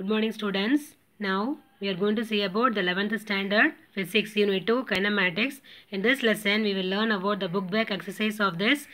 Good morning, students. Now we are going to see about the 11th standard physics unit 2 kinematics. In this lesson we will learn about the book back exercise of this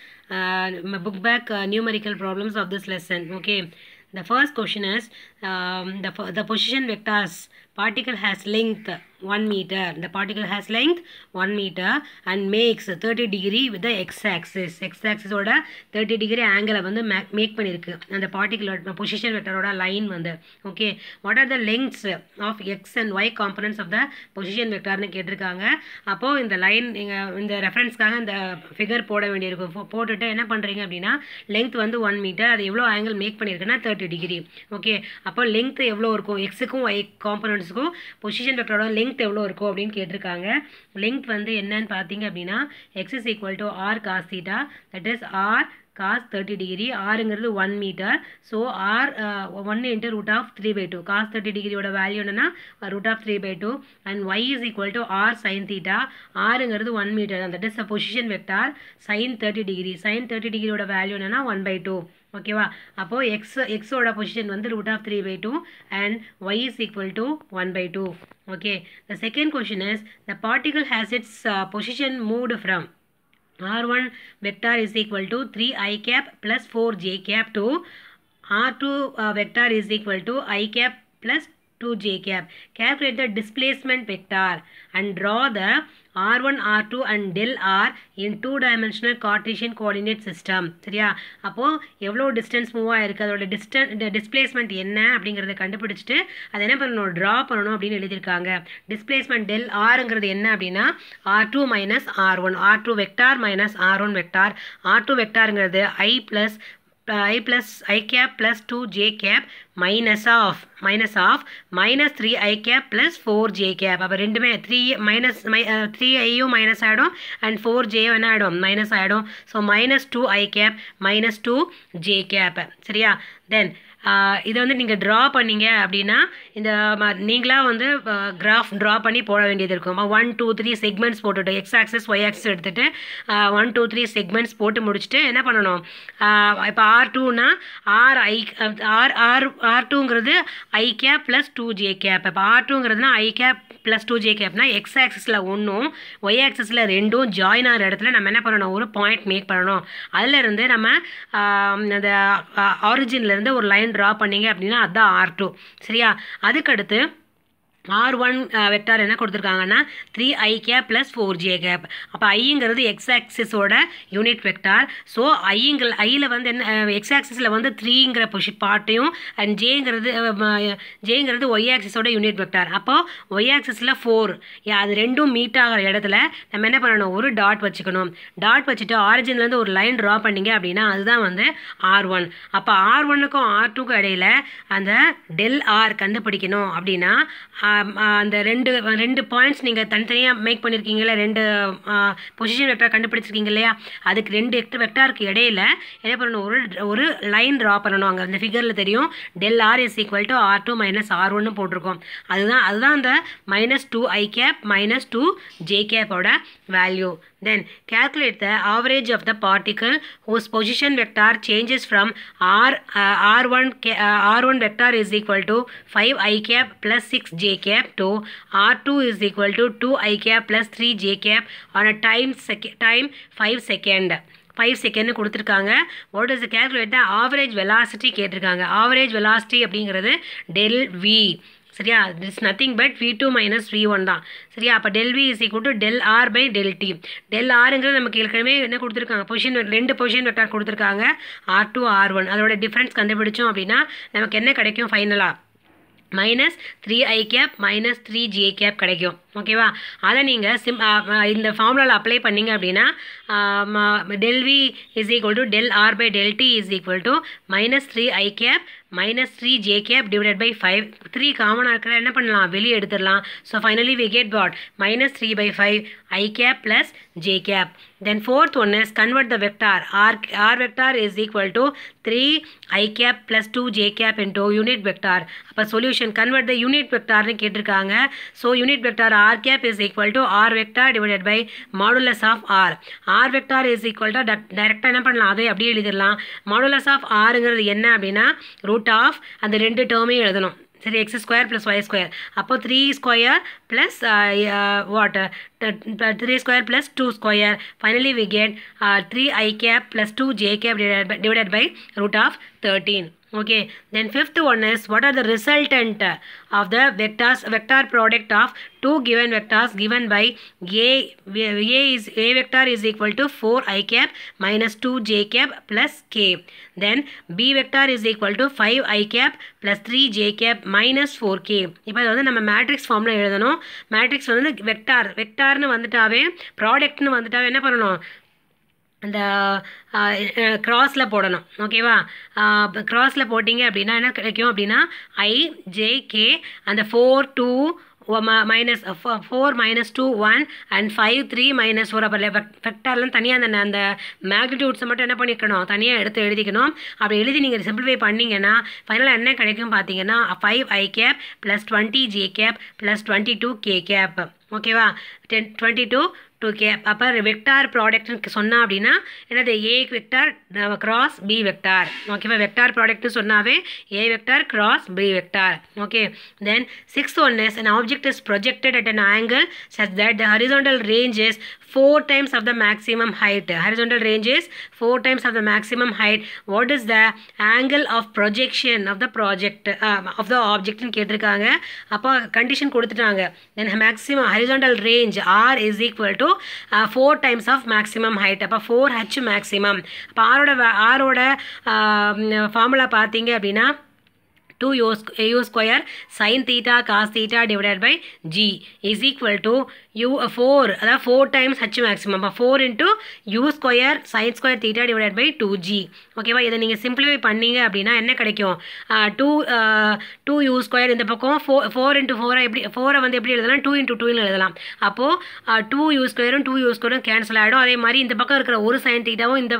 book back numerical problems of this lesson. Okay, the first question is the position vectors. Particle has length 1 meter. The particle has length 1 meter and makes 30 degree with the x-axis. X-axis oda 30 degree angle வந்து make பண்ணிருக்கு அந்த particle position vector oda line வந்து. Okay, what are the lengths of x and y components of the position vector னு கேட்டிருக்காங்க. அப்போ இந்த line இந்த ரெஃபரன்ஸ்க்காக இந்த ஃபிகர் போட வேண்டியிருக்கும். போட்டுட்டு என்ன பண்றீங்க அப்படின்னா லெங்த் வந்து 1 மீட்டர், அது எவ்வளோ ஆங்கிள் மேக் பண்ணியிருக்குன்னா 30 டிகிரி. ஓகே, அப்போ லெங்த் எவ்வளோ இருக்கும், எக்ஸுக்கும் y காம்பனன்ட்ஸுக்கும் பொசிஷன் வெக்டரோட லெங்த் எவ்வளோ இருக்கும் அப்படின்னு கேட்டிருக்காங்க. லெங்த் வந்து என்னன்னு பார்த்தீங்க அப்படின்னா x is equal to r cos theta, that is r cos 30 degree. rங்கிறது 1 metre. So r 1 into root of 3/2. cos 30 டிகிரியோட வேல்யூ என்னன்னா root of 3/2 and y is equal to r sin theta. rங்கிறது 1 metre தான், that is a position vector sin 30 degree. sin 30 டிகிரியோட value என்னன்னா 1/2. ஓகேவா, அப்போ x ஓட பொசிஷன் வந்து root of 3/2 and y is equal to 1/2. okay, the second question is the particle has its position moved from r1 vector is equal to 3 I cap plus 4 j cap to r2 vector is equal to I cap plus 2 j cap. Calculate the displacement vector and draw the r1 r2 and del r in two-dimensional Cartesian coordinate system. சரியா, அப்போ எவ்வளோ distance move ஆயிருக்கு, அதோட displacement என்ன அப்படிங்கிறத கண்டுபிடிச்சிட்டு அதை என்ன பண்ணணும், ட்ரா பண்ணணும் அப்படின்னு எழுதியிருக்காங்க. டிஸ்பிளேஸ்மெண்ட் டெல் ஆருங்கிறது என்ன அப்படின்னா r2 minus r1, r2 vector minus r1 vector. r2 வெக்டாருங்கிறது i plus I cap plus 2 j cap minus of minus 3 I cap plus 4 j cap. அப்போ ரெண்டுமே 3 ஐயும் மைனஸ் ஆகிடும் and 4 j என்ன ஆகிடும், மைனஸ் ஆகிடும். So minus 2 I cap minus 2 j cap. சரியா, தென் இதை வந்து நீங்கள் ட்ரா பண்ணீங்க அப்படின்னா இந்த நீங்களாக வந்து கிராஃப் ட்ரா பண்ணி போட வேண்டியது இருக்கும். 1 2 3 செக்மெண்ட்ஸ் போட்டுட்டு எக்ஸ் ஆக்சஸ் ஒய் ஆக்சஸ் எடுத்துகிட்டு 1 2 3 செக்மெண்ட்ஸ் போட்டு முடிச்சுட்டு என்ன பண்ணணும், இப்போ R2னா R2ங்கிறது I cap plus 2 j cap. இப்போ R2ங்கிறதுனா I cap ப்ளஸ் 2 j capனா எக்ஸ் ஆக்சஸில் ஒன்றும் ஒய் ஆக்சஸில் ரெண்டும் ஜாயின் ஆகிற இடத்துல நம்ம என்ன பண்ணணும், ஒரு பாயிண்ட் மேக் பண்ணணும். அதிலிருந்து நம்ம அந்த ஆரிஜின்லேருந்து ஒரு லைன் ட்ரா பண்ணீங்க அப்படின்னா அதுதான் R2. சரியா, அதுக்கடுத்து r1 வெக்டார் என்ன கொடுத்துருக்காங்கன்னா 3 I cap plus 4 j cap. அப்போ ஐங்கிறது எக்ஸ் ஆக்சிஸோட யூனிட் வெக்டார். ஸோ ஐயில் வந்து என்ன எக்ஸ் ஆக்சிஸில் வந்து 3ங்கிற பார்ட்டையும் அண்ட் ஜேங்கிறது ஒய் ஆக்சிஸோட யூனிட் வெக்டார். அப்போ ஒய் ஆக்சிஸில் 4 அது ரெண்டும் மீட் ஆகிற இடத்துல நம்ம என்ன பண்ணணும், ஒரு டாட் வச்சுக்கணும். டாட் வச்சுட்டு ஆரிஜின்லேருந்து ஒரு லைன் ட்ரா பண்ணிங்க அப்படின்னா அதுதான் வந்து r1. அப்போ r1க்கும் r2க்கும் இடையில் அந்த டெல் ஆர் கண்டுபிடிக்கணும் அப்படின்னா அந்த ரெண்டு பாயிண்ட்ஸ் நீங்கள் தனித்தனியாக மேக் பண்ணியிருக்கீங்களா, ரெண்டு பொசிஷன் வெக்டார் கண்டுபிடிச்சிருக்கீங்க இல்லையா, அதுக்கு ரெண்டு வெக்டாருக்கு இடையில என்ன பண்ணணும், ஒரு லைன் ட்ரா பண்ணணும். அங்கே அந்த ஃபிகரில் தெரியும் del R is equal to r2 minus r1 போட்டிருக்கோம். அதுதான் அந்த minus 2 I cap minus 2 j capோட value. Then calculate the average of the particle whose position vector changes from r1 vector is equal to 5 I cap plus 6 j cap to r2 is equal to 2 I cap plus 3 j cap on a time 5 second கொடுத்துருக்காங்க. What is calculate the average velocity கேட்டிருக்காங்க. average velocity அப்படிங்கிறது del v. சரியா, it's nothing but v2 minus v1 தான். சரியா, அப்போ del v is equal to del r by del t. del rங்கிறது நமக்கு ஏற்கனவே என்ன கொடுத்துருக்காங்க, ரெண்டு பொசிஷன் வெக்டார் கொடுத்துருக்காங்க r2 r1. அதோட டிஃப்ரென்ஸ் கண்டுபிடிச்சோம் அப்படின்னா நமக்கு என்ன கிடைக்கும், ஃபைனலாக minus 3 I cap minus 3 j cap கிடைக்கும். ஓகேவா, அதை நீங்கள் இந்த ஃபார்முலாவில் அப்ளை பண்ணிங்க அப்படின்னா del v is equal to del r by del t is equal to minus 3 I cap minus 3 j cap divided by 5. 3 காமனாக இருக்கிற என்ன பண்ணலாம், வெளியே எடுத்துடலாம். So finally we get what, minus 3/5 I cap plus j cap. Then fourth one is convert the vector r vector is equal to 3 I cap plus 2 j cap into unit vector. அப்போ solution convert the unit vector னு கேட்டிருக்காங்க. So unit vector r cap is equal to r vector divided by modulus of r. r vector is equal to டைரெக்டாக என்ன பண்ணலாம், அதை அப்படியே எழுதிடலாம். modulus of rங்கிறது என்ன அப்படின்னா ரூட் ஆஃப் அந்த ரெண்டு டேர்மையும் எழுதணும். சரி x square plus y square அப்போ 3 square plus what 3 square plus 2 square. Finally we get 3i cap plus 2j cap divided by root of 13. Okay, then fifth one is what are the resultant of the vector product of two given vectors given by a vector is equal to 4i cap minus 2j cap plus k. Then b vector is equal to 5i cap plus 3j cap minus 4k. இப்போ இது வந்து நம்ம matrix ஃபார்மில் எழுதணும். Matrix வந்து வெக்டார்னு வந்துட்டாவே ப்ராடக்ட்னு வந்துட்டாவே என்ன பண்ணணும், அந்த க்ராஸில் போடணும். ஓகேவா, க்ராஸில் போட்டிங்க அப்படின்னா என்ன கிடைக்கும் அப்படின்னா ஐ ஜே கே அந்த 4 2 minus 4 minus 2 1 and 5 3 minus 4 அப்போ வெக்டார்லாம் தனியாக அந்த மேக்னிடியூட்ஸை மட்டும் என்ன பண்ணிக்கணும், தனியாக எடுத்து எழுதிக்கணும். அப்படி எழுதி நீங்கள் சிம்பிளிஃபை பண்ணிங்கன்னா ஃபைனலாக என்ன கிடைக்கும் பார்த்தீங்கன்னா 5i cap plus 20j cap plus 22k cap. ஓகேவா, 22 2k. அப்போ வெக்டார் ப்ராடக்ட்னு சொன்னால் அப்படின்னா என்னது A vector cross B vector. ஓகேவா, வெக்டார் ப்ராடக்ட்னு சொன்னாவே A vector cross B vector. Okay, then sixth one is an object is projected at an angle such that the horizontal range is 4 times of the maximum height. Horizontal range is 4 times of the maximum height. What is the angle of projection of the object ன்னு கேட்டிருக்காங்க. அப்போ condition கொடுத்துட்டாங்க. then maximum horizontal range r is equal to 4 times of maximum height. அப்போ 4h maximum. அப்போ ஆரோட formula பார்த்தீங்க அப்படின்னா 2u square sin theta cos theta divided by g is equal to 4 அதாவது 4 times h maximum. 4 into u square sin square theta divided by 2g. ஓகேவா, இதை நீங்கள் simplify பண்ணீங்க அப்படின்னா என்ன கிடைக்கும், 2u square இந்த பக்கம் 4 into 4 எப்படி 4 வந்து எப்படி எழுதலாம், 2 into 2 எழுதலாம். அப்போது 2u square 2u square cancel ஆகிடும். அதே மாதிரி இந்த பக்கம் இருக்கிற ஒரு சைன் தீட்டாவும் இந்த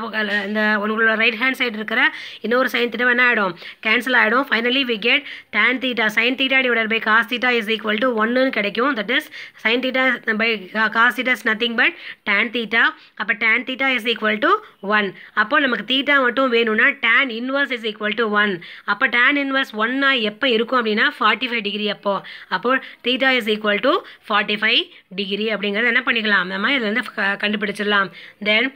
உங்களோட ரைட் ஹேண்ட் சைடு இருக்கிற இன்னொரு சைன் தீட்டாவும் என்ன ஆகிடும், கேன்சல் ஆகிடும். Finally we get tan theta sin theta divided by cos theta is equal to 1 ன்னு கிடைக்கும். that is sin theta by cos theta is nothing but tan theta. அப்போ tan theta is equal to 1. அப்போ நமக்கு theta மட்டும் வேணும்னா tan inverse is equal to 1. அப்போ tan inverse 1 எப்போ இருக்கும் அப்படின்னா 45 டிகிரி. அப்போ theta is equal to 45 degree அப்படிங்கிறது என்ன பண்ணிக்கலாம், நம்ம இதில் வந்து கண்டுபிடிச்சிடலாம். தென்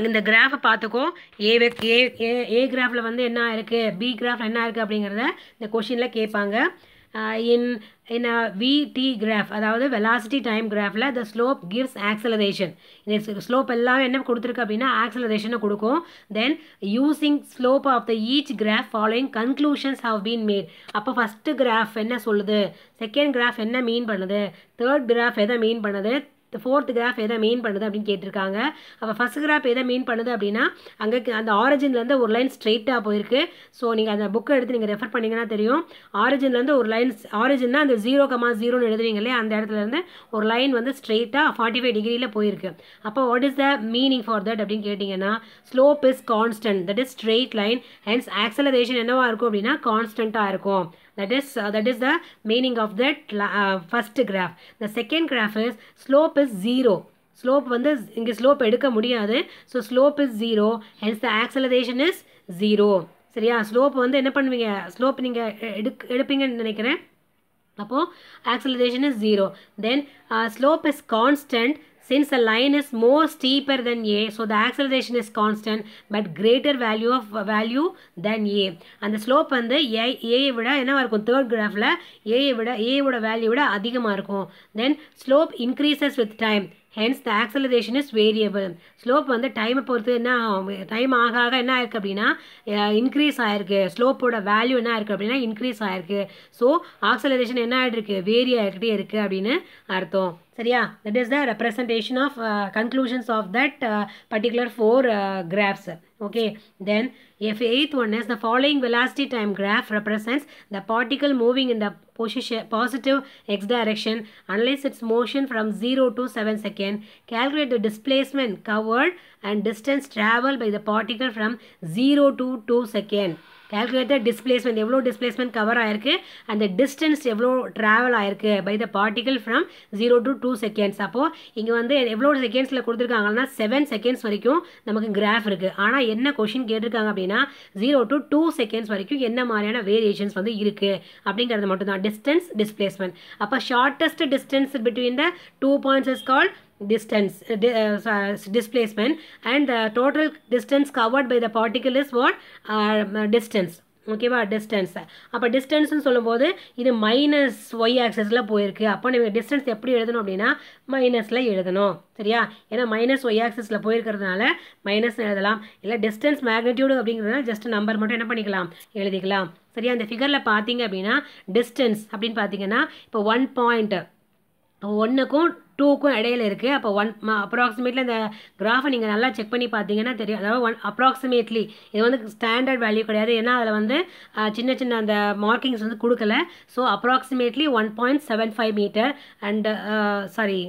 இந்த கிராஃபை பார்த்துக்கோ. ஏ கிராஃபில் வந்து என்ன இருக்குது, பி கிராஃபில் என்ன இருக்குது அப்படிங்கிறத இந்த கொஷினில் கேட்பாங்க. in a VT graph அதாவது velocity time graphல the slope gives acceleration. இந்த ஸ்லோப் எல்லாம் என்ன கொடுத்துருக்கு அப்படின்னா ஆக்சலரேஷனை கொடுக்கும். then using slope of the each graph following conclusions have been made. அப்போ ஃபஸ்ட்டு கிராஃப் என்ன சொல்லுது, செகண்ட் கிராஃப் என்ன மீன் பண்ணுது, தேர்ட் கிராஃப் எதை மீன் பண்ணுது, ஃபோர்த் கிராஃப் எதை மீன் பண்ணுது அப்படின்னு கேட்டிருக்காங்க. அப்போ ஃபஸ்ட் கிராஃப் எதை மீன் பண்ணுது அப்படின்னா அங்கே அந்த ஆரிஜின்லேருந்து ஒரு லைன் ஸ்ட்ரெயிட்டாக போயிருக்கு. ஸோ நீங்கள் அந்த புக்கை எடுத்து நீங்கள் ரெஃபர் பண்ணிங்கன்னா தெரியும். ஆரிஜின்லேருந்து ஒரு லைன், ஆரிஜின்னா அந்த 0,0 எழுதுவீங்க இல்லையா, அந்த இடத்துலேருந்து ஒரு லைன் வந்து ஸ்ட்ரெயிட்டாக 45 டிகிரியில் போயிருக்கு. அப்போ what is the meaning for that அப்படின்னு கேட்டிங்கன்னா slope is constant, that is straight line. Hence acceleration என்னவாக இருக்கும் அப்படின்னா கான்ஸ்டண்ட்டாக இருக்கும். That is the meaning of that first graph. The second graph is slope is 0. Slope வந்து இங்கே ஸ்லோப் எடுக்க முடியாது. So slope is 0. hence the acceleration is 0. சரியா, ஸ்லோப் வந்து என்ன பண்ணுவீங்க, ஸ்லோப் நீங்கள் எடுப்பீங்கன்னு நினைக்கிறேன். அப்போது acceleration is 0. then slope is constant. Since the line is more steeper than A, so the acceleration is constant but greater value than A. And the slope வந்து A விட என்னவா இருக்கும், தேர்ட் கிராஃபில் A விட value விட அதிகமாக இருக்கும். then slope increases with time. hence the acceleration is variable. Slope வந்து டைமை பொறுத்து என்ன டைம் ஆக என்ன ஆயிருக்கு அப்படின்னா இன்க்ரீஸ் ஆகிருக்கு. ஸ்லோப்போட வேல்யூ என்ன ஆயிருக்கு அப்படின்னா இன்க்ரீஸ் ஆகிருக்கு. ஸோ ஆக்சலரேஷன் என்ன ஆகிருக்கு, வேரி ஆகிக்கிட்டே இருக்குது அப்படின்னு அர்த்தம். சரியா, that is the representation of conclusions of that particular 4 graphs. Okay, then if eighth one is the following velocity time graph represents the particle moving in the positive x direction. Analyze its motion from 0 to 7 seconds. Calculate the displacement covered and distance traveled by the particle from 0 to 2 seconds. calculate the displacement எவ்வளோ displacement cover ஆயிருக்கு and the distance எவ்வளோ travel ஆயிருக்கு by the particle from 0 to 2 seconds. அப்போது இங்கே வந்து எவ்வளோ செகண்ட்ஸில் கொடுத்துருக்காங்கன்னா 7 seconds வரைக்கும் நமக்கு கிராஃப் இருக்குது. ஆனால் என்ன கொஷின் கேட்டிருக்காங்க அப்படின்னா 0 to 2 seconds வரைக்கும் என்ன மாதிரியான வேரியேஷன்ஸ் வந்து இருக்குது அப்படிங்கிறது மட்டும்தான். Distance displacement. அப்போ shortest distance between the 2 points is called distance displacement and the total distance covered by the particle is what distance. ஓகேவா டிஸ்டன்ஸ். அப்போ டிஸ்டன்ஸ்னு சொல்லும்போது இது மைனஸ் ஒய் ஆக்சஸில் போயிருக்கு. அப்போ நீங்கள் டிஸ்டன்ஸ் எப்படி எழுதணும் அப்படின்னா மைனஸில் எழுதணும். சரியா? ஏன்னா மைனஸ் ஒய் ஆக்சஸில் போயிருக்கிறதுனால மைனஸ் எழுதலாம். இல்லை டிஸ்டன்ஸ் மேக்னிடியூடு அப்படிங்கிறதுனால ஜஸ்ட் நம்பர் மட்டும் என்ன பண்ணிக்கலாம் எழுதிக்கலாம். சரியா? அந்த ஃபிகரில் பார்த்தீங்க அப்படின்னா டிஸ்டன்ஸ் அப்படின்னு பார்த்தீங்கன்னா இப்போ 1 point 1க்கும் 2க்கும் இடையில இருக்குது. அப்போ அப்ராக்சிமேட்லி அந்த கிராஃபை நீங்கள் நல்லா செக் பண்ணி பார்த்தீங்கன்னா தெரியும். அதாவது அப்ராக்சிமேட்லி இது வந்து ஸ்டாண்டர்ட் வேல்யூ கிடையாது. ஏன்னா அதில் வந்து சின்ன சின்ன அந்த மார்க்கிங்ஸ் வந்து கொடுக்கல. So approximately 1.75 metre and sorry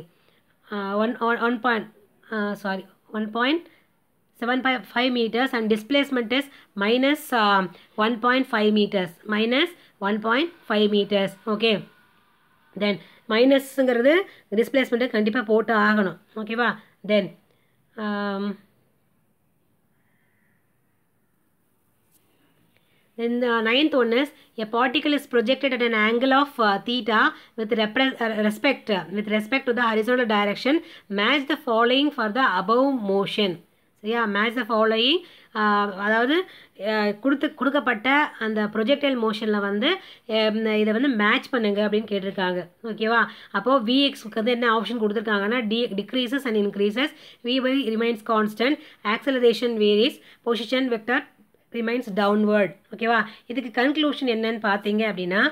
1.75 meters and displacement is minus 1.5 meters. Minus 1.5 meters. Okay. Then மைனஸ்ங்கிறது டிஸ்பிளேஸ்மெண்ட்டை கண்டிப்பாக போட்டு ஆகணும். ஓகேவா? தென் then the ninth one is a particle is projected at an angle of theta with respect to the horizontal direction. Match the following for the above motion. சரியா? Match the following. அதாவது கொடுக்கப்பட்ட அந்த projectile மோஷனில் வந்து இதை வந்து match பண்ணுங்க அப்படின்னு கேட்டிருக்காங்க. ஓகேவா? அப்போது விஎக்ஸ்க்கு வந்து என்ன ஆப்ஷன் கொடுத்துருக்காங்கன்னா decreases and increases, VY remains constant, acceleration varies, position vector remains downward. ஓகேவா? இதுக்கு கன்க்ளூஷன் என்னன்னு பார்த்தீங்க அப்படின்னா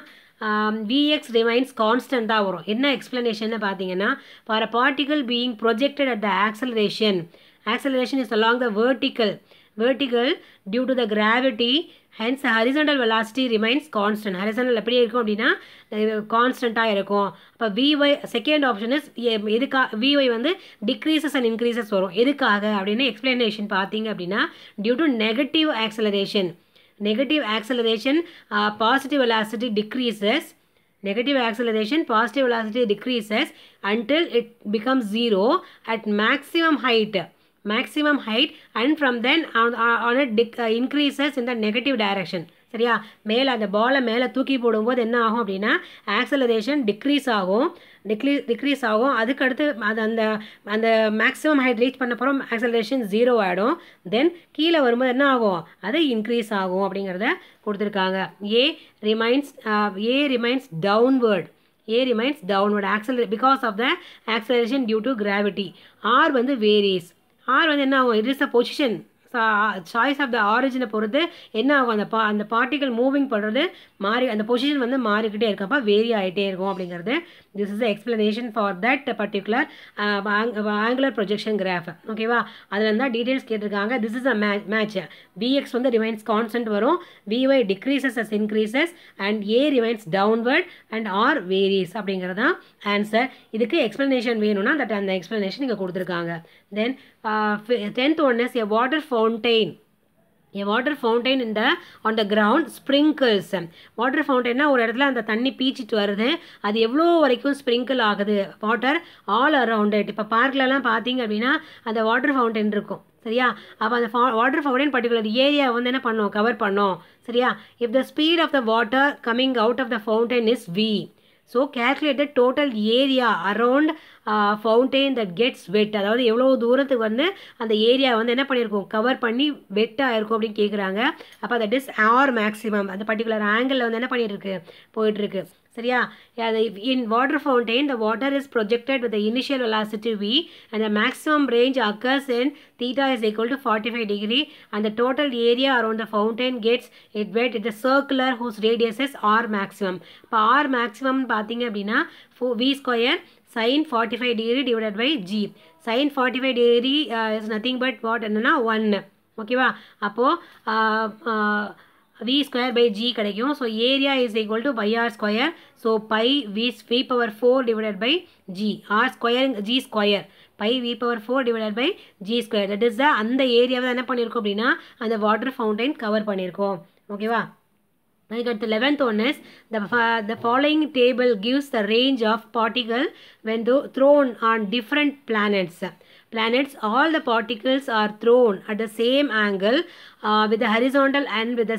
Vx remains constant தான் வரும். என்ன எக்ஸ்பிளனேஷன் பார்த்தீங்கன்னா for a particle being projected at the acceleration is along the vertical due to the gravity, hence horizontal velocity remains constant. horizontal எப்படி இருக்கும் அப்படின்னா கான்ஸ்டண்ட்டாக இருக்கும். அப்போ Vy second option is Vy வந்து டிக்ரீசஸ் அண்ட் இன்க்ரீசஸ் வரும். எதுக்காக அப்படின்னு எக்ஸ்பிளனேஷன் பார்த்தீங்க அப்படின்னா due to negative acceleration. Negative acceleration, positive velocity decreases. Negative acceleration, positive velocity decreases until it becomes 0 at maximum height, and from then on it increases in the negative direction. சரியா? மேலே அந்த பாலை மேலே தூக்கி போடும்போது என்ன ஆகும் அப்படின்னா ஆக்சலரேஷன் டிக்ரீஸ் ஆகும். அதுக்கடுத்து அது அந்த மேக்ஸிமம் ஹைட் ரீச் பண்ண போகிறோம் ஆக்சலரேஷன் 0 ஆகிடும். தென் கீழே வரும்போது என்ன ஆகும்? அது இன்க்ரீஸ் ஆகும் அப்படிங்கிறத கொடுத்துருக்காங்க. A remains downward. because of the acceleration due to gravity. R வந்து varies. R வந்து என்ன ஆகும்? it is a position. Choice of the ஆரிஜினை பொறுத்து என்ன ஆகும்? அந்த பார்ட்டிகல் மூவிங் பண்ணுறது அந்த பொசிஷன் வந்து மாறிக்கிட்டே இருக்கப்போ வேரி ஆகிட்டே இருக்கும் அப்படிங்கிறது. This is the explanation for that particular angular projection graph. ஓகேவா? அதில் இருந்தால் டீட்டெயில்ஸ் கேட்டிருக்காங்க. This is a match. Vx வந்து ரிமைன்ஸ் கான்ஸ்டன்ட் வரும், Vy decreases as increases and a remains downward and R varies அப்படிங்கிறது தான் ஆன்சர். இதுக்கு எக்ஸ்பிளனேஷன் வேணும்னா அந்த எக்ஸ்பிளனேஷன் இங்கே கொடுத்துருக்காங்க. தென் 10th one is a water fountain on the ground sprinkles. Water ஃபவுண்டைன்னா ஒரு இடத்துல அந்த தண்ணி பீச்சிட்டு வருது, அது எவ்வளோ வரைக்கும் ஸ்ப்ரிங்கிள் ஆகுது வாட்டர் ஆல் அரவுண்ட் இட். இப்போ பார்க்லலாம் பார்த்தீங்க அப்படின்னா அந்த வாட்டர் ஃபவுண்டைன் இருக்கும். சரியா? அப்போ அந்த வாட்டர் ஃபவுண்டைன் பர்டிகுலர் ஏரியா வந்து என்ன பண்ணோம்? கவர் பண்ணோம். சரியா? if the speed of the water coming out of the fountain is v, so calculate the total area around fountain that gets wet. அதாவது எவ்வளோ தூரத்துக்கு வந்து அந்த ஏரியா வந்து என்ன பண்ணியிருக்கோம்? கவர் பண்ணி வெட்டாக இருக்கும் அப்படின்னு கேட்குறாங்க. அப்போ தட் இஸ் ஆர் மேக்ஸிமம். அந்த பர்டிகுலர் ஆங்கிளில் வந்து என்ன பண்ணியிருக்கு? போயிட்டுருக்கு. சரியா? in water fountain the water is projected with the initial velocity v and the maximum range occurs in theta is equal to 45 degree and the total area around the fountain gets it wet. It is circular whose radius is r maximum. இப்போ r maximum பார்த்தீங்க அப்படின்னா v square sin 45 degree divided by g. sin 45 degree is nothing but what என்னன்னா 1. ஓகேவா? அப்போது v square by g கிடைக்கும். So area is equal to pi r square. So pi v power 4 divided by g. r square g square pi v power 4 divided by g square. That is அந்த ஏரியாவை என்ன பண்ணியிருக்கோம் அப்படின்னா அந்த water fountain cover பண்ணியிருக்கோம். ஓகேவா? அதுக்கு அடுத்து 11th one is the following table gives the range of particle when thrown on different planets. All the particles are thrown at the same angle with the horizontal and with the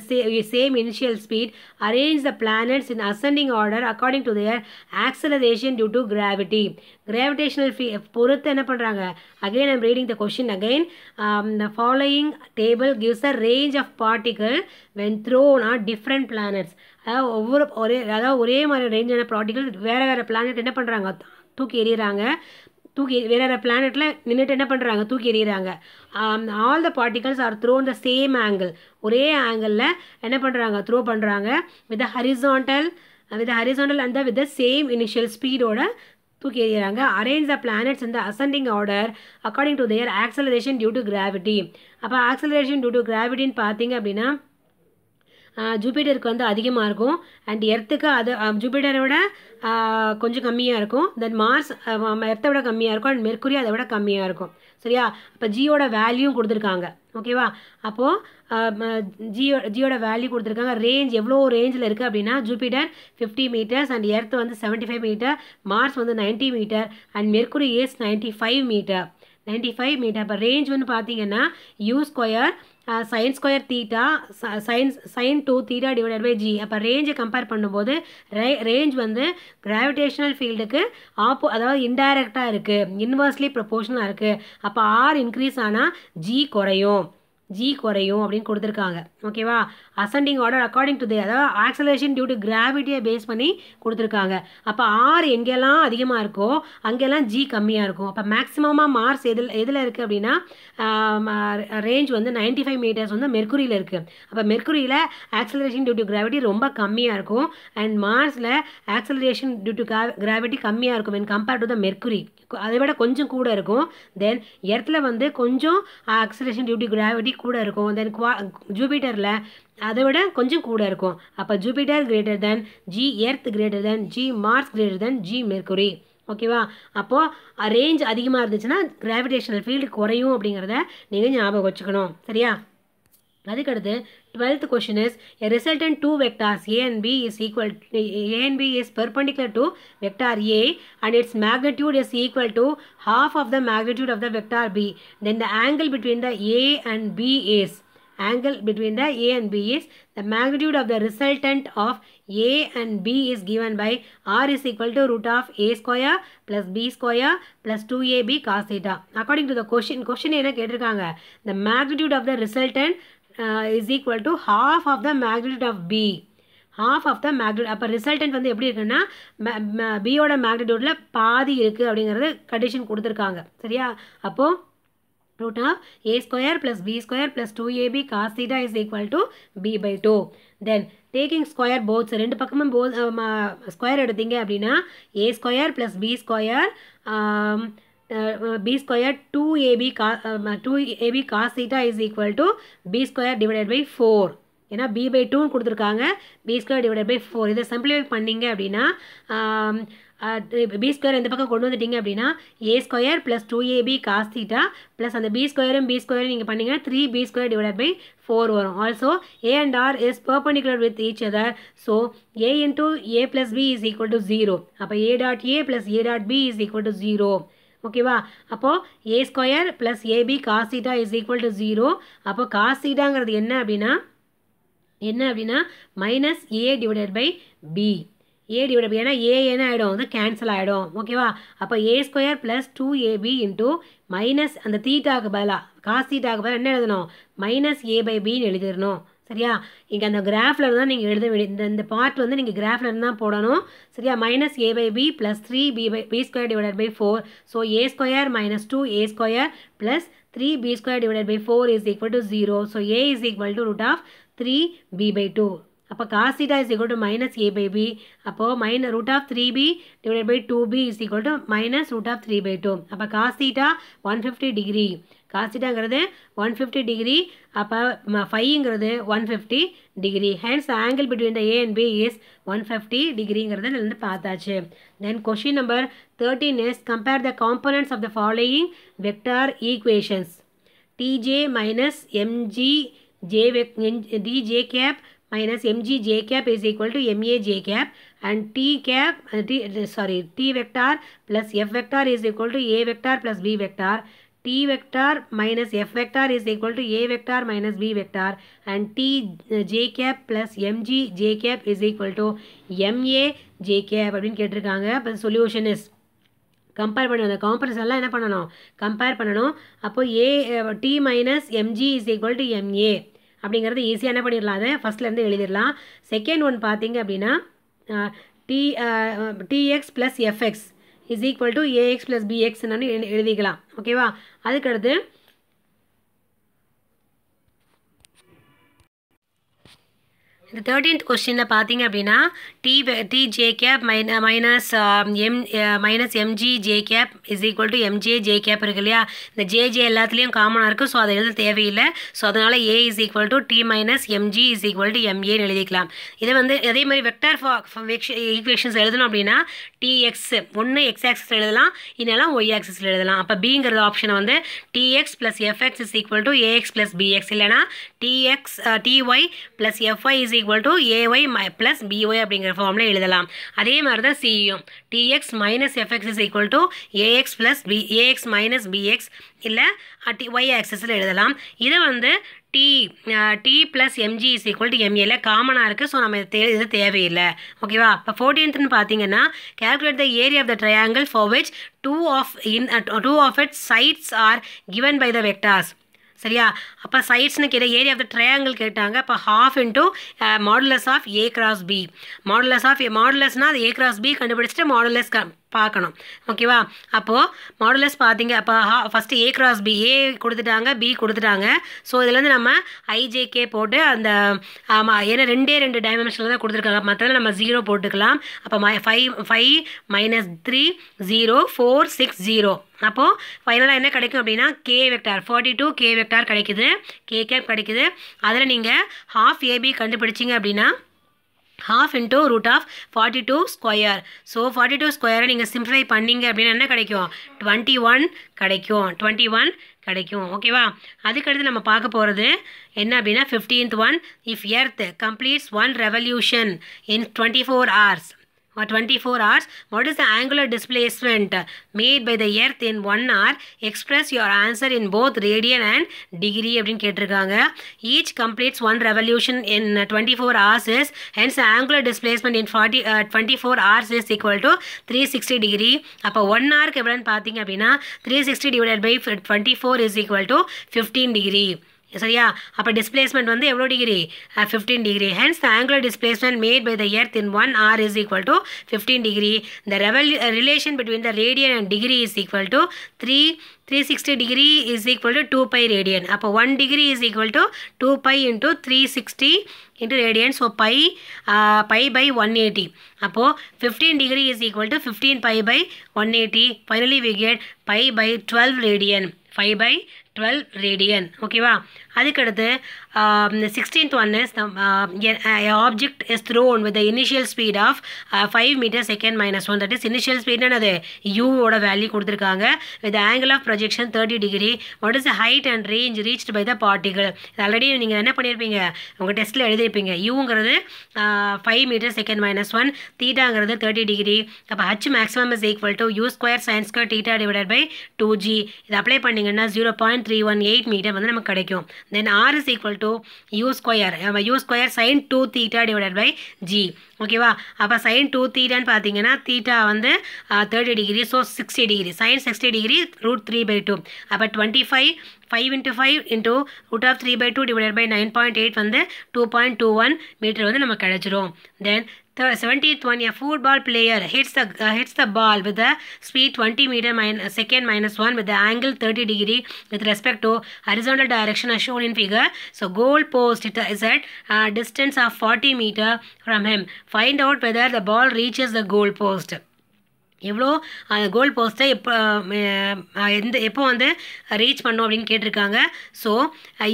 same initial speed. Arrange the planets in ascending order according to their acceleration due to gravity. Gravitational field பொறுத்து என்ன பண்றாங்க? Again I'm reading the question again. The following table gives the range of particle when thrown on different planets. அதாவது ஒரே மாதிரி ரேஞ்சான particle வேறு planet என்ன பண்ணுறாங்க? தூக்கி எறிகிறாங்க. வேறு பிளானெட்டில் நின்றுட்டு என்ன பண்ணுறாங்க? தூக்கி எறிகிறாங்க. All the particles are thrown the same angle. ஒரே ஆங்கிளில் என்ன பண்ணுறாங்க? த்ரோ பண்ணுறாங்க with horizontal and with the same initial ஸ்பீடோட தூக்கி எறிகிறாங்க. அரேஞ்ச் த பிளானட்ஸ் இந்த ascending order according to their acceleration due to gravity. அப்போ ஆக்சலரேஷன் டியூ டு கிராவிட்டின்னு பார்த்தீங்க அப்படின்னா ஜூபிட்டருக்கு வந்து அதிகமாக இருக்கும் அண்ட் எர்த்துக்கு அது ஜூபிட்டரை விட கொஞ்சம் கம்மியாக இருக்கும். தென் மார்ஸ் எர்த்தை விட கம்மியாக இருக்கும் அண்ட் மெர்க்குரி அதை விட கம்மியாக இருக்கும். சரியா? அப்போ ஜியோட வேல்யூவும் கொடுத்துருக்காங்க. ஓகேவா? அப்போது ஜியோட வேல்யூ கொடுத்துருக்காங்க. ரேஞ்ச் எவ்வளோ ரேஞ்சில் இருக்குது அப்படின்னா ஜூபிட்டர் 50 meters அண்ட் எர்த் வந்து 75 meter, மார்ஸ் வந்து 90 meter and mercury is 95 meter. அப்போ ரேஞ்ச் வந்து பார்த்தீங்கன்னா u square sin square theta sin 2 theta divided by g. அப்போ ரேஞ்சை கம்பேர் பண்ணும்போது ரேஞ்ச் வந்து கிராவிடேஷனல் ஃபீல்டுக்கு அதாவது இன்டைரக்டாக இருக்குது, இன்வர்ஸ்லி ப்ரொபோர்ஷனலாக இருக்குது. அப்போ ஆர் இன்க்ரீஸ் ஆனால் ஜி குறையும் அப்படின்னு கொடுத்துருக்காங்க. ஓகேவா? அசெண்டிங் ஆர்டர் அக்கார்டிங் டு அதாவது ஆக்சலரேஷன் டியூ டு கிராவிட்டியை பேஸ் பண்ணி கொடுத்துருக்காங்க. அப்போ ஆர் எங்கெல்லாம் அதிகமாக இருக்கோ அங்கெல்லாம் ஜி கம்மியாக இருக்கும். அப்போ மேக்ஸிமமாக மார்ஸ் எதில் இருக்குது அப்படின்னா ரேஞ்ச் வந்து 95 meters வந்து மெர்க்குரியில் இருக்குது. அப்போ மெர்க்குரியில் ஆக்சலரேஷன் டியூ டு கிராவிட்டி ரொம்ப கம்மியாக இருக்கும் அண்ட் மார்ஸில் ஆக்சலரேஷன் டியூ டு கிராவிட்டி கம்மியாக இருக்கும் when compared to the Mercury. அதை விட கொஞ்சம் கூட இருக்கும். தென் எர்த்தில் வந்து கொஞ்சம் ஆக்சலரேஷன் டியூ டு கிராவிட்டி கூட இருக்கும். தென் ஜூபிட்டரில் அதை விட கொஞ்சம் கூட இருக்கும். அப்போ Jupiter greater than g Earth greater than g Mars greater than g Mercury. ஓகேவா? அப்போது ரேஞ்ச் அதிகமாக இருந்துச்சுன்னா கிராவிடேஷனல் ஃபீல்டு குறையும் அப்படிங்கிறத நீங்கள் ஞாபகம் வச்சுக்கணும். சரியா? அதுக்கடுத்து 12th question is a resultant two vectors a and b is perpendicular to vector a and its magnitude is equal to half of the magnitude of the vector b. Then the angle between the a and b is the magnitude of the resultant of a and b is given by r is equal to root of a square plus b square plus 2ab cos theta. According to the question என்ன கேட்டிருக்காங்க? The magnitude of the resultant is equal to half of the magnitude of b. அப்போ resultant வந்து எப்படி இருக்குன்னா பியோட மேக்னிடியூடில் பாதி இருக்குது அப்படிங்கிறது கண்டிஷன் கொடுத்துருக்காங்க. சரியா? அப்போது root of a square plus b square plus 2ab cos theta is equal to b by 2. Then taking square both ரெண்டு பக்கமும் ஸ்கொயர் எடுத்தீங்க அப்படின்னா a square plus b square b square 2ab cos theta is equal to b square divided by 4. ஏன்னா b by 2 கொடுத்துருக்காங்க, b square divided by 4. இதை simplify பண்ணிங்க அப்படின்னா b square இந்த பக்கம் கொண்டு வந்துட்டீங்க அப்படின்னா a square plus 2ab cos theta plus அந்த b ஸ்கொயரும் நீங்கள் பண்ணிங்கன்னா 3b square divided by 4 வரும். Also a and r is perpendicular with each other. So a into a plus b is equal to 0. அப்போ a dot a plus a dot b is equal to 0. ஓகேவா? அப்போது a square plus ab cos theta is equal to 0. அப்போ cos thetaங்கிறது என்ன அப்படின்னா minus a divided by b. a divide by ஏன்னா a என்ன ஆகிடும் வந்து கேன்சல் ஆகிடும். ஓகேவா? அப்போ a square plus 2ab into minus அந்த தீட்டாக்கு பதிலாக காஸ் தீட்டாக்கு பதிலாக என்ன எழுதணும்? மைனஸ் a பை பின்னு எழுதிடணும். சரியா? இங்கே அந்த கிராஃபில் இருந்தால் நீங்கள் எழுத வேண்டிய இந்த பார்ட் வந்து நீங்கள் கிராஃபில் இருந்து தான் போடணும். சரியா? Minus a by b plus 3b square divided by 4. So a square minus 2a square plus 3b square divided by 4 is equal to 0. So a is equal to root of 3b by 2. அப்போ cos theta is equal to minus a by b. அப்போது root of 3b divided by 2b is equal to minus root of 3 by 2. அப்போ cos theta 150 degree. cos thetaங்கிறது 150 degree. அப்போ phiங்கிறது 150 degree. Hence the angle between the a and b is 150 degreeங்கிறத வந்து பார்த்தாச்சு. Then question number 13 is compare the components of the following vector equations. tj minus mg dj cap minus mg j cap is equal to ma j cap, and t vector plus f vector is equal to a vector plus b vector. T vector minus f vector is equal to a vector minus b vector, and t j cap plus mg j cap is equal to ma j cap அப்படின்னு கேட்டிருக்காங்க. அப்போ solution is compare பண்ணணும். அந்த காம்பரேஷன்லாம் என்ன பண்ணணும், compare பண்ணணும். அப்போது T minus mg is equal to ma அப்படிங்கிறது ஈஸியாக என்ன பண்ணிடலாம், அதை ஃபஸ்ட்லேருந்து எழுதிடலாம். செகண்ட் ஒன் பார்த்தீங்க அப்படின்னா dx plus fx is equal to ax plus பிஎக்ஸ்ன்னு எழுதிக்கலாம். ஓகேவா? அதுக்கடுத்து இந்த 13th கொஸ்டினில் பார்த்தீங்க அப்படின்னா T j cap minus mg j cap is equal to mj j cap இருக்கு இல்லையா? இந்த ஜேஜே எல்லாத்துலேயும் காமனாக இருக்குது. ஸோ அதை எழுத தேவையில்லை. ஸோ அதனால் a is equal to T minus mg is equal to எம்ஏன்னு எழுதிக்கலாம். இதை வந்து அதே மாதிரி வெக்டார் ஈக்குவேஷன்ஸ் எழுதணும் அப்படின்னா டிஎக்ஸ் ஒன்று எக்ஸ் ஆக்சிஸில் எழுதலாம், இல்லைனா ஒய் ஆக்சிஸில் எழுதலாம். அப்போ பிங்கிறது ஆப்ஷனை வந்து dx plus fx is equal to ax plus bx, இல்லைனா dy plus fy is equal to ay plus by அப்படிங்கிற ஃபார்ம்ல எழுதலாம். அதே மாதிரி தான் சியும் tx minus fx is equal to ax plus ax minus bx இல்லை y ஆக்சிஸில் எழுதலாம். இதை வந்து t plus mg is equal to ma காமனாக இருக்குது. ஸோ நம்ம இது தேவையில்லை. ஓகேவா? இப்போ 14th பார்த்தீங்கன்னா calculate the area of the triangle for which two of its sides are given by the vectors. சரியா? அப்போ சைட்ஸ்னு கேட்ட ஏரியா ஆஃப் த ட்ரையாங்கிள் கேட்டாங்க. அப்போ half into modulus of A cross B. மாடுலஸ்னால் அது ஏ கிராஸ் பி கண்டுபிடிச்சிட்டு modulus பார்க்கணும். ஓகேவா? அப்போது மாடுலஸ் பார்த்தீங்க. அப்போ first A cross B, A கொடுத்துட்டாங்க, பி கொடுத்துட்டாங்க. ஸோ இதுலேருந்து நம்ம ஐஜேகே போட்டு அந்த ஏன்னா ரெண்டு டைமென்ஷனில் தான் கொடுத்துருக்காங்க, மற்றதில் நம்ம 0 போட்டுக்கலாம். அப்போ 5 minus 3 0 4 6 0. அப்போது ஃபைனலாக என்ன கிடைக்கும் அப்படின்னா கே வெக்டார் 42 கே வெக்டார் கிடைக்குது, கே கேப் கிடைக்குது. அதில் நீங்கள் ஹாஃப் ஏபி கண்டுபிடிச்சிங்க அப்படின்னா half into root of 42 square. So 42 ஸ்கொயரை நீங்கள் சிம்ப்ளிஃபை பண்ணிங்க அப்படின்னா என்ன கிடைக்கும், 21 கிடைக்கும். ஓகேவா? அதுக்கடுத்து நம்ம பார்க்க போகிறது என்ன அப்படின்னா 15th one, if earth completes one revolution in 24 hours, what is the angular displacement made by the earth in 1 hour? Express your answer in both radian and degree அப்படின்னு கேட்டிருக்காங்க. Each completes one revolution in 24 hours is, hence the angular displacement in 24 hours is equal to 360 degree. அப்போ 1 hourக்கு எவ்வளோன்னு பார்த்தீங்க அப்படின்னா 360 divided by 24 is equal to 15 degree. சரியா? அப்போ displacement வந்து எவ்வளோ degree, 15 degree. Hence the angular displacement made by the Earth in 1 hour is equal to 15 degree. The relation between the radian and degree is equal to 360 degree is equal to 2 pi radian. அப்போ 1 degree is equal to 2 pi into 360 into radian. So pi by 180. அப்போ 15 degree is equal to 15 pi by 180. Finally we get pi by 12 radian. 5 by 12 radian. ஓகேவா? அதுக்கடுத்து 16th one is object is thrown with the initial speed of 5 meter second minus 1. That is initial speed என்னது u ஓட value கொடுத்துருக்காங்க. with the angle of projection 30 degree. What is the height and range reached by the particle? இது already நீங்கள் என்ன பண்ணியிருப்பீங்க, உங்கள் டெஸ்ட்டில் எழுதியிருப்பீங்க. uங்கிறது 5 meter second minus 1, தீட்டாங்கிறது 30 degree. அப்போ h maximum is equal to u square sin square theta divided by 2g. இது apply பண்ணிங்கன்னா 0.318 metre வந்து நமக்கு கிடைக்கும். then r is equal to u square sin 2 theta divided by g. ஓகேவா? அப்போ sin 2 தீட்டான்னு பார்த்தீங்கன்னா theta வந்து 30 degree. So 60 degree, sin 60 degree √3/2. அப்போ 5 into 5 into root of 3/2 divided by 9.8 வந்து 2.21 மீட்டர் வந்து நமக்கு கிடைச்சிரும். then 17th one, a football player hits the ball with the speed 20 meter second minus 1 with the angle 30 degree with respect to horizontal direction as shown in figure. So goal post is at distance of 40 meter from him. Find out whether the ball reaches the goal post. எவ்வளோ கோல் போஸ்ட்டை எப்போ வந்து reach பண்ணோம் அப்படின்னு கேட்டிருக்காங்க. So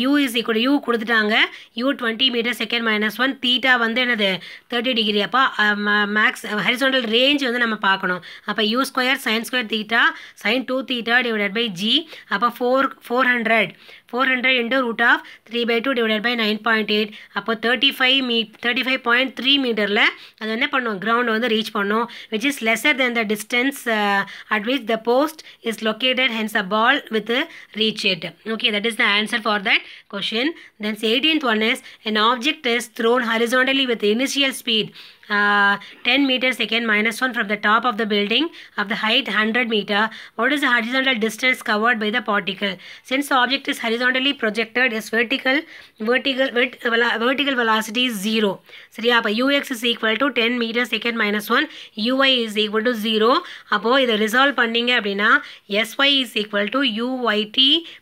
u is equal u கொடுத்துட்டாங்க. U 20 metre second minus 1, theta வந்து என்னது 30 டிகிரி. அப்போ மேக்ஸ் ஹரிசாண்டல் ரேஞ்ச் வந்து நம்ம பார்க்கணும். அப்போ u square sine square theta sin 2 theta divided by g. அப்போ 400 400 into root of 3 by 2 divided by 9.8 அப்போ 35.3 மீட்டரில் அது என்ன பண்ணும் ground வந்து reach பண்ணும் which is lesser than the distance at which the post is located, hence a ball with reach it. Okay, that is the answer for that question. Then 18th one is an object is thrown horizontally with initial speed 10 meters second minus 1 from the top of the building of the height 100 meter. What is the horizontal distance covered by the particle? Since the object is horizontally projected, its vertical velocity is 0. சரியா அப்போ ux is equal to 10 meters second minus 1, uy is equal to 0. அப்போ இதை resolve பண்ணீங்க அப்படின்னா sy is equal to uyt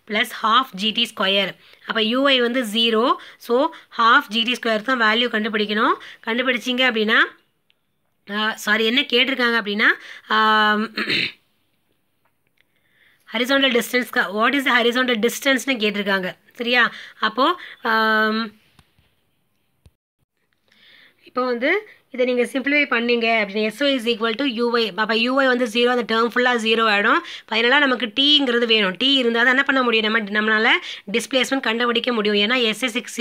plus half gt square. அப்போ ui வந்து 0, so half gt square தான் value கண்டுபிடிக்கணும். கண்டுபிடிச்சிங்க அப்படின்னா சாரி என்ன கேட்டிருக்காங்க அப்படின்னா horizontal distance what is the horizontal டிஸ்டன்ஸ்னு கேட்டிருக்காங்க. சரியா அப்போது இப்போ வந்து இதை நீங்கள் சிம்பிளிஃபை பண்ணீங்க அப்படின்னு SY is equal to UY. அப்போ UY வந்து 0, அந்த டேர்ம் ஃபுல்லாக 0 ஆகிடும். ஃபைனலாக நமக்கு டீங்கிறது வேணும். டீ இருந்தால் தான் என்ன பண்ண முடியும், நம்மளால் டிஸ்பிளேஸ்மெண்ட் கண்டுபிடிக்க முடியும். ஏன்னா SX is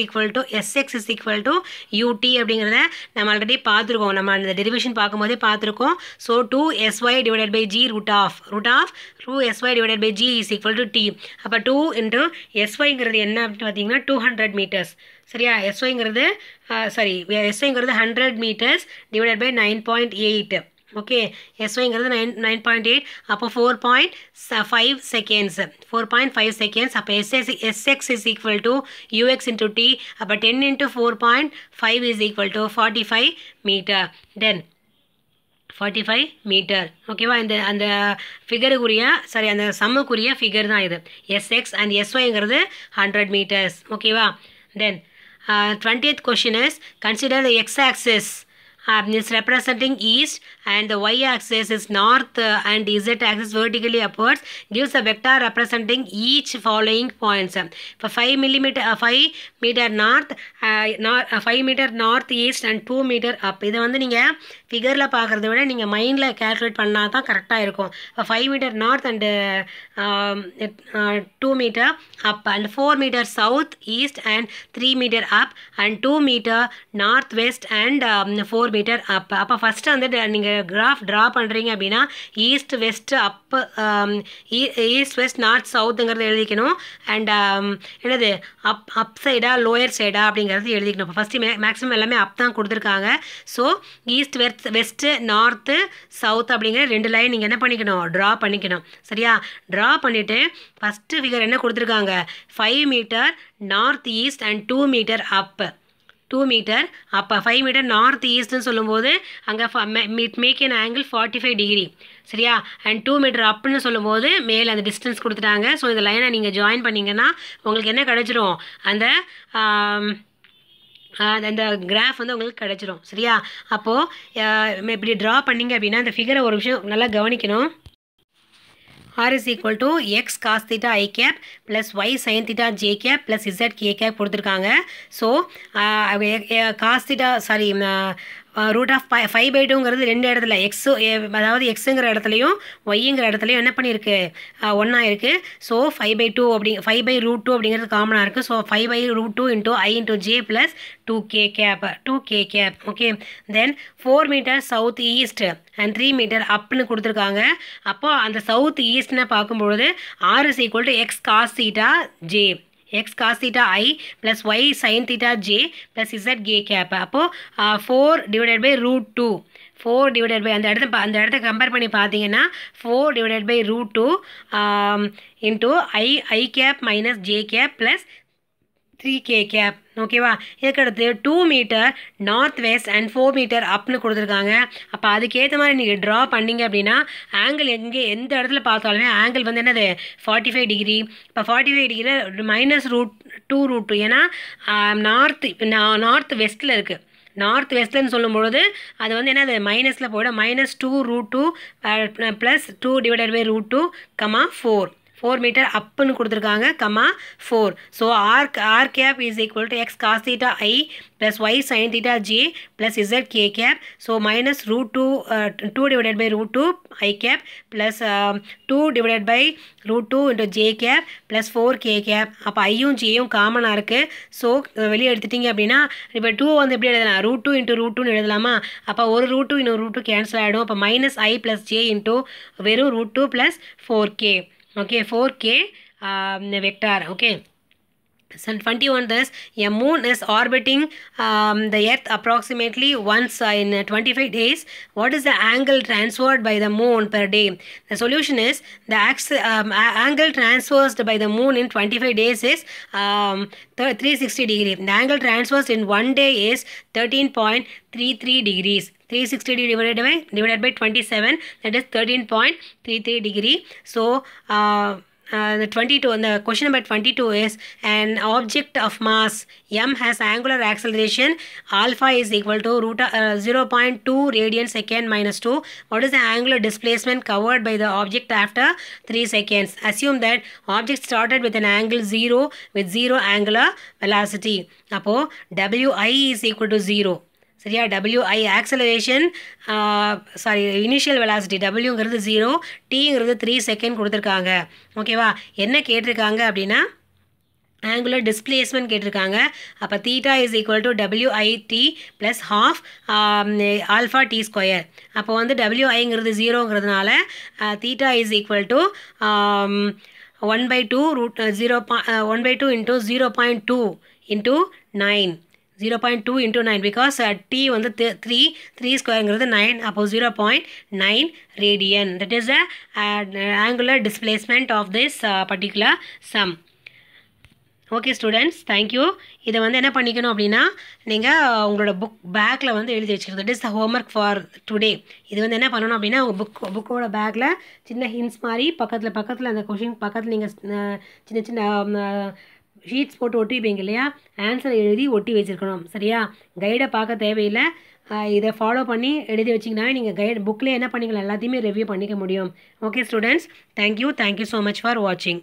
equal to UT அப்படிங்கிறத நம்ம ஆல்ரெடி பார்த்துருக்கோம். நம்ம அந்த டெரிவேஷன் பார்க்கும்போதே பார்த்துருக்கோம். So 2SY divided by G root of 2SY divided by G is equal to T. அப்போ 2 into SYங்கிறது என்ன அப்படின்னு பார்த்தீங்கன்னா 200 meters. சரியா SYங்கிறது SYங்கிறது 100 meters divided by 9.8. ஓகே SYங்கிறது 9.8 அப்போ 4.5 seconds. அப்போ SX is equal to UX into T. அப்போ 10 into 4.5 is equal to 45 meter. Then 45 meter. ஓகேவா அந்த ஃபிகருக்குரிய அந்த சம்முக்குரிய ஃபிகர் தான் இது. SX and SYங்கிறது 100 meters. ஓகேவா தென் 20th question is consider the x-axis is representing east and the y-axis is north and z-axis vertically upwards, gives a vector representing each following points. For 5 meter north, 5 meter north east and 2 meter up. இதை வந்து நீங்கள் ஃபிகரில் பார்க்குறத விட நீங்கள் மைண்டில் calculate பண்ணால் தான் கரெக்டாக இருக்கும். இப்போ 5 meter north and 2 meter up and 4 meter south east and 3 meter up and 2 meter north west and 4 meter up. அப்போ ஃபஸ்ட்டு வந்து நீங்கள் கிராஃப் ட்ரா பண்ணுறீங்க அப்படின்னா ஈஸ்ட் வெஸ்ட் அப் ஈஸ்ட் வெஸ்ட் நார்த் சவுத்துங்கிறது எழுதிக்கணும். அண்ட் என்னது அப் சைடா லோயர் சைடா அப்படிங்கிறது எழுதிக்கணும். இப்போ ஃபஸ்ட்டு மேக்ஸிமம் எல்லாமே அப் தான் கொடுத்துருக்காங்க. So east west north south அப்படிங்கிற 2 லைன் நீங்கள் என்ன பண்ணிக்கணும், ட்ரா பண்ணிக்கணும். சரியா ட்ரா பண்ணிவிட்டு ஃபஸ்ட்டு ஃபிகர் என்ன கொடுத்துருக்காங்க 5 meter north east and 2 meter up. 2 meter அப்போ 5 meter நார்த் ஈஸ்ட்னு சொல்லும்போது அங்கே மேக் an angle 45 degree. சரியா அண்ட் 2 meter அப்னு சொல்லும்போது மேலே அந்த டிஸ்டன்ஸ் கொடுத்துட்டாங்க. ஸோ இந்த லைனை நீங்கள் ஜாயின் பண்ணிங்கன்னா உங்களுக்கு என்ன கிடச்சிரும், அந்த கிராஃப் வந்து உங்களுக்கு கிடச்சிரும். சரியா அப்போது இப்படி ட்ரா பண்ணிங்க அப்படின்னா இந்த ஃபிகரை ஒரு விஷயம் நல்லா கவனிக்கணும். R is equal to x cos theta I cap plus y sin theta j cap plus z k cap கொடுத்துருக்காங்க. So cos theta root of 5/2ங்கிறது 2 இடத்துல அதாவது எக்ஸுங்கிற இடத்துலையும் ஒய்ங்கிற இடத்துலையும் என்ன பண்ணியிருக்கு ஒன்றா இருக்குது. ஸோ 5/2 5/√2 அப்படிங்கிறது காமனாக இருக்குது. So 5/√2 into I into j plus 2k cap. Okay then 4 meter south east and 3 meter அப்னு கொடுத்துருக்காங்க. அப்போது அந்த சவுத் ஈஸ்ட்னு பார்க்கும்பொழுது R is equal to x cos theta j x cos theta I plus y sin theta j plus z k cap. அப்போது 4 divided by √2 4 divided by அந்த இடத்த compare பண்ணி பார்த்தீங்கன்னா 4 divided by √2 into I cap minus j cap plus 3k cap. ஓகேவா இதுக்கடுத்து 2 meter north west and 4 meter அப்னு கொடுத்துருக்காங்க. அப்போ அதுக்கேற்ற மாதிரி நீங்கள் ட்ரா பண்ணிங்க அப்படின்னா ஆங்கிள் எந்த இடத்துல பார்த்தாலுமே ஆங்கிள் வந்து என்னது 45 degree. இப்போ 45 degree -√2 ஏன்னா நார்த் வெஸ்ட்டில் இருக்குது. நார்த் வெஸ்ட்லன்னு சொல்லும்பொழுது அது வந்து என்னது மைனஸில் போய்டும். -2√2 + 2 divided by √2, 4 4 meter upன்னு கொடுத்துருக்காங்க comma 4. So r cap is equal to x cos theta I plus y sin theta j plus z k cap. So minus root 2 divided by root 2 I cap plus 2 divided by root 2 into j cap plus 4 k cap. அப்போ ஐயும் ஜேயும் காமனாக இருக்குது. So வெளியே எடுத்துட்டிங்க அப்படின்னா இப்போ 2 வந்து எப்படி எழுதலாம், root 2 into root 2 எழுதலாமா? அப்போ ஒரு root 2 இன்னொரு root 2 கேன்சல் ஆகிடும். அப்போ minus I plus j into வெறும் root 2 plus 4k. Okay, 4k vector. Okay. So 21 thus, a moon is orbiting the earth approximately once in 25 days. What is the angle transferred by the moon per day? The solution is the angle transversed by the moon in 25 days is 360 degree. The angle transversed in 1 day is 13.33 degrees. 360 divided by 27, that is 13.33 degree. So the 22, and the question number 22 is, an object of mass m has angular acceleration alpha is equal to 0.2 radian second minus 2. What is the angular displacement covered by the object after 3 seconds? Assume that object started with an angle 0 with 0 angular velocity. Appo wi is equal to 0. சரியா? wi acceleration initial velocity wங்கிறது 0, tங்கிறது 3 second கொடுத்துருக்காங்க. ஓகேவா? என்ன கேட்டிருக்காங்க அப்படின்னா angular displacement கேட்டிருக்காங்க. அப்போ theta is equal to wit plus half alpha t square. அப்போ வந்து wiங்கிறது 0ங்கிறதுனால theta is equal to 1/2 root 1/2 into 0.2 into 9. 0.2 into 9 because t வந்து 3 ஸ்கொயருங்கிறது 9. அப்போ 0.9 radian. That is the angular displacement of this particular sum. Okay students, thank you. இதை வந்து என்ன பண்ணிக்கணும் அப்படின்னா நீங்கள் உங்களோட பேக்கில் வந்து எழுதி வச்சுக்கணும். That is the homework for today. இது வந்து என்ன பண்ணணும் அப்படின்னா உங்கள் புக்கோட பேக்கில் சின்ன ஹிண்ட்ஸ் மாதிரி பக்கத்தில் அந்த கொஷின் பக்கத்தில் நீங்கள் சின்ன ஷீட்ஸ் போட்டு ஒட்டிப்பீங்க இல்லையா, ஆன்சர் எழுதி ஒட்டி வச்சுருக்கணும். சரியா? கைடை பார்க்க தேவையில்லை. இதை ஃபாலோ பண்ணி எழுதி வச்சிங்கனாவே நீங்கள் கைடு புக்கில் என்ன பண்ணிக்கலாம், எல்லாத்தையுமே ரிவ்யூ பண்ணிக்க முடியும். Okay students, thank you so much for வாட்சிங்.